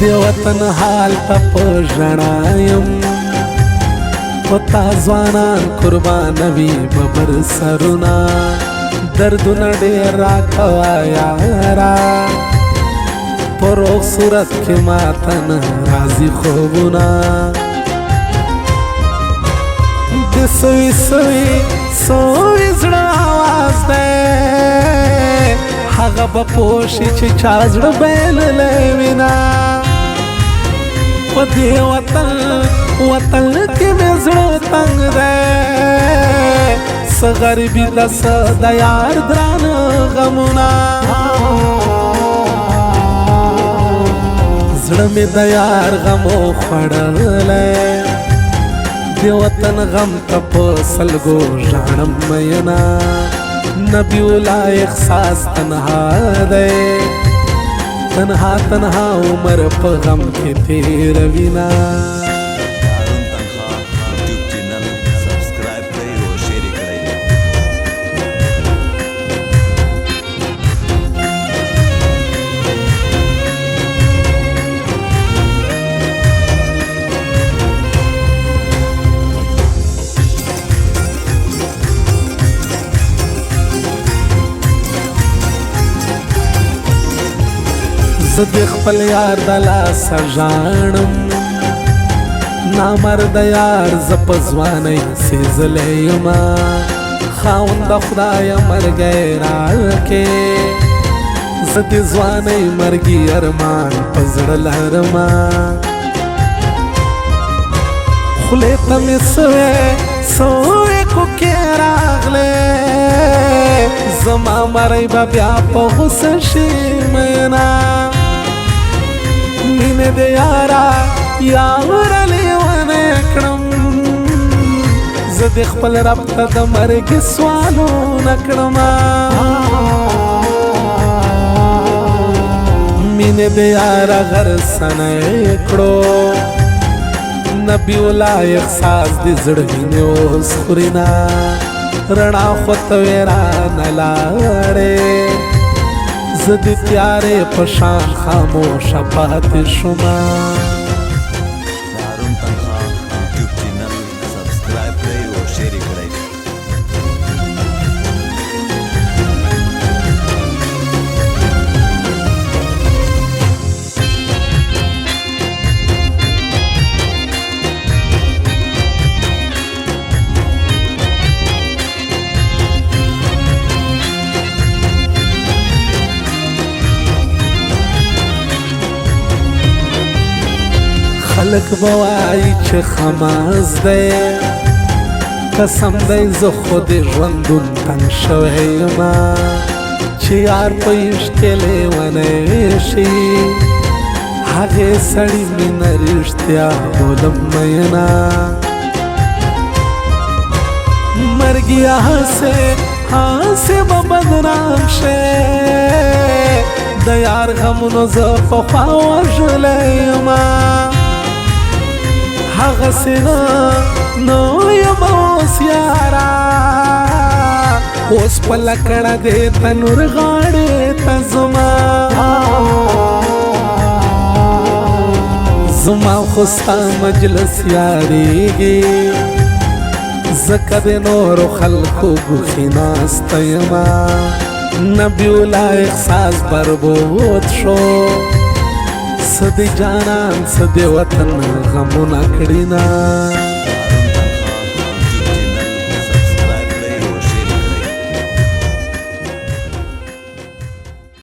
د وطن حال ته په ژړا یم پتا ځوانان قربانوي ببر سرونه دردونه ډېر راکوه یاره په روغ صورت کې ماته نه راځي خوبونه د سوي سوي سوي زړه آواز دی هغه به پوه شي چې چا زړه بایللی وینه په دې وطن کې مې زړه تنګ دی څه غریبي ده څه د یار درانه غمونه زړه مې د یار غمو خوړلی د وطن غم ته په سلګو ژاړم میینه نبی الله احساس تنها دی تنها تنها عمر په غم کې تیروینه زه د خپل یار د لاسه ژاړم نامرد یار زه په ځوانۍ سېزلی یمه خاونده خدایه مرګی راکې زه د ځوانۍ مرګي ارمان په زړه لرمه خولې ته مې سوې کوکې راغلې زما مری به بیا په غوسه شي میینه مینې د یاره یاره لیونی کړم زه د خپل رب ته د مرګې سوالونه کړمه مینې د یاره غرڅنی کړو نبی الله احساس د زړه وینې اوس خورینه رڼا خو ته ویرانه لاړې زه د تیارې په شان خاموشه پاتې شومه هارون تنها یوټیوب چینل سبسکرایب کړئ او شیر یې کړئ خلک به وایي چې خماز دی قسم دی زه خو د ژوندون تنګ شوی یمه چې یار په عشق کې لیونی شي هغې سړي مینه رښتیا بولم میینه مرګیه هسې به بدنام شي د یار غمونو زه پخوا وژلی یمه هغسې نو یم اوس یاره اوس په لکړه د تنور غاړې ته زما خو ستا مجلس یادېږي ځکه د نورو خلکو ګوښې ناسته یمه نبی الله احساس بربود شو څه د جانان څه د وطن غمونه کړینه